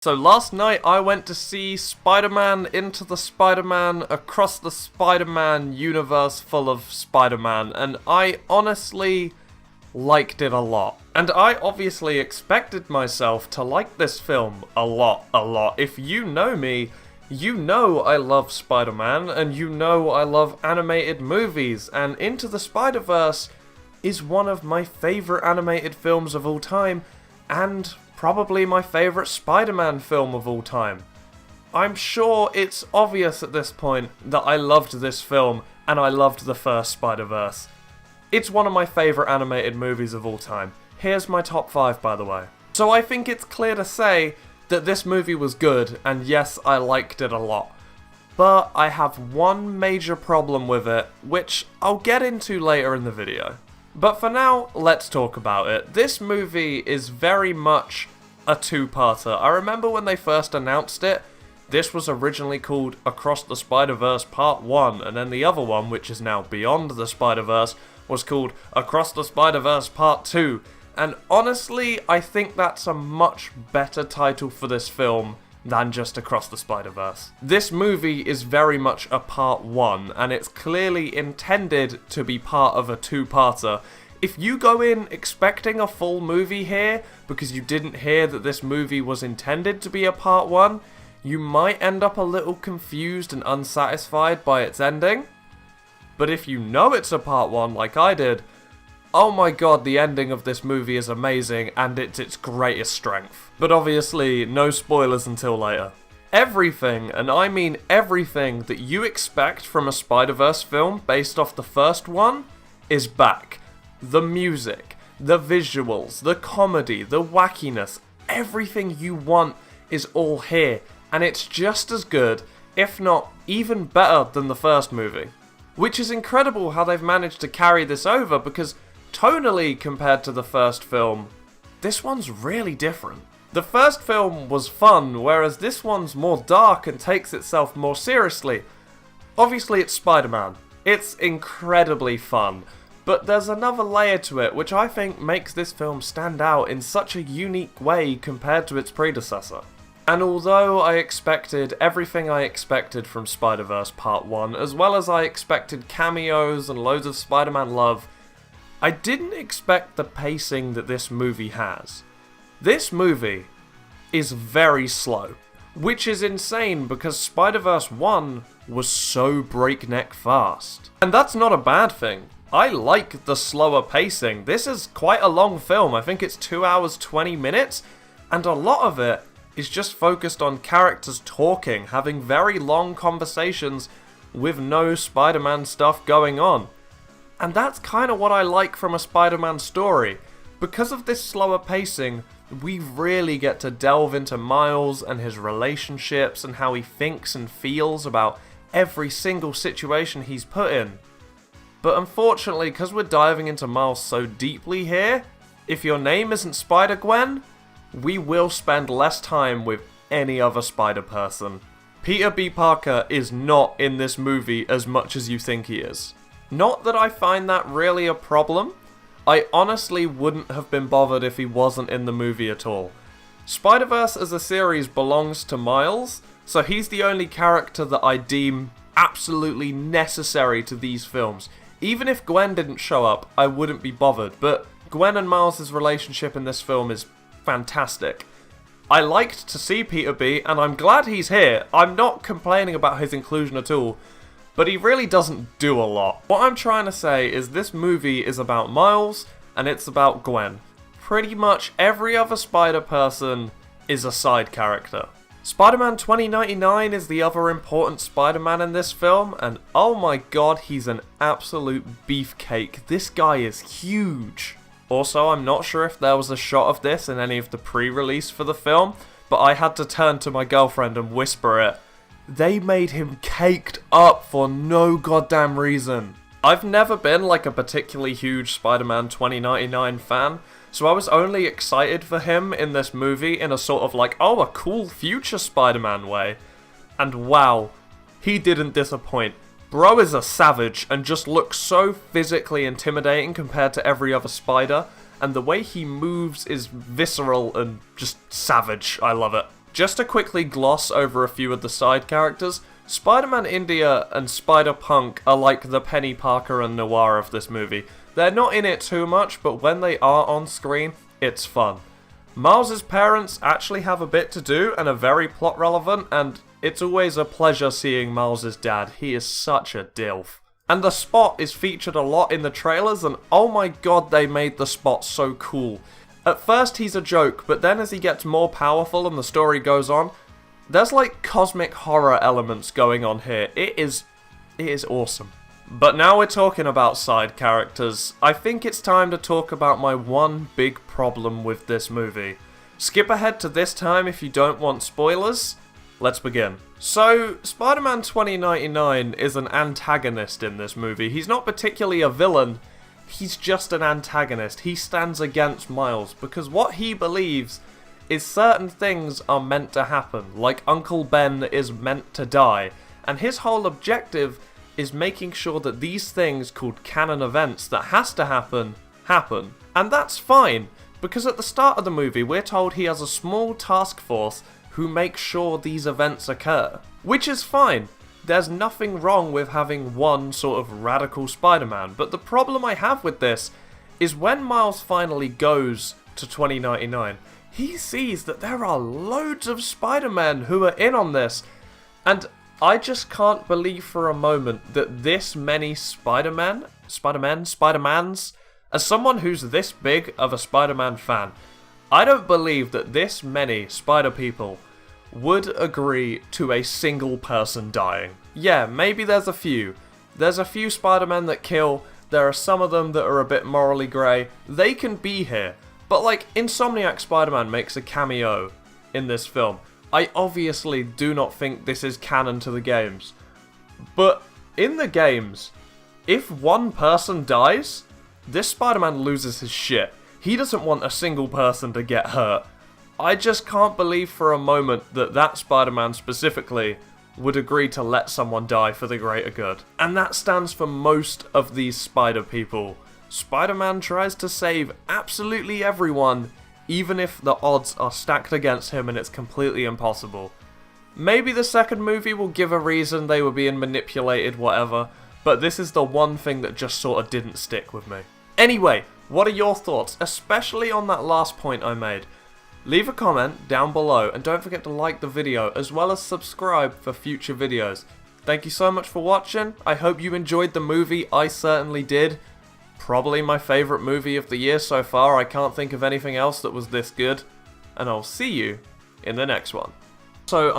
So last night I went to see Spider-Man Into the Spider-Man Across the Spider-Man universe full of Spider-Man, and I honestly liked it a lot. And I obviously expected myself to like this film a lot. If you know me, you know I love Spider-Man, and you know I love animated movies, and Into the Spider-Verse is one of my favourite animated films of all time, and probably my favourite Spider-Man film of all time. I'm sure it's obvious at this point that I loved this film, and I loved the first Spider-Verse. It's one of my favourite animated movies of all time. Here's my top 5, by the way. So I think it's clear to say that this movie was good, and yes, I liked it a lot. But I have one major problem with it, which I'll get into later in the video. But for now, let's talk about it. This movie is very much a two-parter. I remember when they first announced it, this was originally called Across the Spider-Verse Part 1, and then the other one, which is now Beyond the Spider-Verse, was called Across the Spider-Verse Part 2. And honestly, I think that's a much better title for this film than just Across the Spider-Verse. This movie is very much a part 1, and it's clearly intended to be part of a two-parter. If you go in expecting a full movie here, because you didn't hear that this movie was intended to be a part 1, you might end up a little confused and unsatisfied by its ending. But if you know it's a part 1 like I did, oh my god, the ending of this movie is amazing, and it's its greatest strength. But obviously, no spoilers until later. Everything, and I mean everything, that you expect from a Spider-Verse film based off the first one is back. The music, the visuals, the comedy, the wackiness, everything you want is all here, and it's just as good, if not even better than the first movie. Which is incredible how they've managed to carry this over, because tonally, compared to the first film, this one's really different. The first film was fun, whereas this one's more dark and takes itself more seriously. Obviously, it's Spider-Man. It's incredibly fun, but there's another layer to it which I think makes this film stand out in such a unique way compared to its predecessor. And although I expected everything I expected from Spider-Verse Part 1, as well as I expected cameos and loads of Spider-Man love, I didn't expect the pacing that this movie has. This movie is very slow, which is insane because Spider-Verse 1 was so breakneck fast. And that's not a bad thing. I like the slower pacing. This is quite a long film. I think it's 2 hours 20 minutes, and a lot of it is just focused on characters talking, having very long conversations with no Spider-Man stuff going on. And that's kind of what I like from a Spider-Man story. Because of this slower pacing, we really get to delve into Miles and his relationships and how he thinks and feels about every single situation he's put in. But unfortunately, because we're diving into Miles so deeply here, if your name isn't Spider-Gwen, we will spend less time with any other Spider-Person. Peter B. Parker is not in this movie as much as you think he is. Not that I find that really a problem. I honestly wouldn't have been bothered if he wasn't in the movie at all. Spider-Verse as a series belongs to Miles, so he's the only character that I deem absolutely necessary to these films. Even if Gwen didn't show up, I wouldn't be bothered, but Gwen and Miles' relationship in this film is fantastic. I liked to see Peter B, and I'm glad he's here. I'm not complaining about his inclusion at all, but he really doesn't do a lot. What I'm trying to say is this movie is about Miles, and it's about Gwen. Pretty much every other Spider-Person is a side character. Spider-Man 2099 is the other important Spider-Man in this film, and oh my god, he's an absolute beefcake. This guy is huge. Also, I'm not sure if there was a shot of this in any of the pre-release for the film, but I had to turn to my girlfriend and whisper it. They made him caked up for no goddamn reason. I've never been like a particularly huge Spider-Man 2099 fan, so I was only excited for him in this movie in a sort of like, oh, a cool future Spider-Man way. And wow, he didn't disappoint. Bro is a savage and just looks so physically intimidating compared to every other Spider, and the way he moves is visceral and just savage. I love it. Just to quickly gloss over a few of the side characters, Spider-Man India and Spider-Punk are like the Penny Parker and Noir of this movie. They're not in it too much, but when they are on screen, it's fun. Miles' parents actually have a bit to do and are very plot relevant, and it's always a pleasure seeing Miles' dad. He is such a dilf. And the Spot is featured a lot in the trailers, and oh my god, they made the Spot so cool. At first he's a joke, but then as he gets more powerful and the story goes on, there's like cosmic horror elements going on here. It is awesome. But now we're talking about side characters, I think it's time to talk about my one big problem with this movie. Skip ahead to this time if you don't want spoilers. Let's begin. So, Spider-Man 2099 is an antagonist in this movie. He's not particularly a villain, he's just an antagonist. He stands against Miles because what he believes is certain things are meant to happen, like Uncle Ben is meant to die, and his whole objective is making sure that these things called Canon Events that has to happen. And that's fine, because at the start of the movie we're told he has a small task force who make sure these events occur. Which is fine. There's nothing wrong with having one sort of radical Spider-Man, but the problem I have with this is when Miles finally goes to 2099, he sees that there are loads of Spider-Men who are in on this, and I just can't believe for a moment that this many Spider-Mans, as someone who's this big of a Spider-Man fan, I don't believe that this many Spider people would agree to a single person dying. Yeah, maybe there's a few. There's a few Spider-Men that kill, there are some of them that are a bit morally grey, they can be here. But like, Insomniac Spider-Man makes a cameo in this film. I obviously do not think this is canon to the games. But in the games, if one person dies, this Spider-Man loses his shit. He doesn't want a single person to get hurt. I just can't believe for a moment that that Spider-Man specifically would agree to let someone die for the greater good. And that stands for most of these Spider people. Spider-Man tries to save absolutely everyone, even if the odds are stacked against him and it's completely impossible. Maybe the second movie will give a reason they were being manipulated, whatever, but this is the one thing that just sort of didn't stick with me. Anyway, what are your thoughts, especially on that last point I made? Leave a comment down below and don't forget to like the video as well as subscribe for future videos. Thank you so much for watching, I hope you enjoyed the movie, I certainly did. Probably my favourite movie of the year so far, I can't think of anything else that was this good. And I'll see you in the next one. So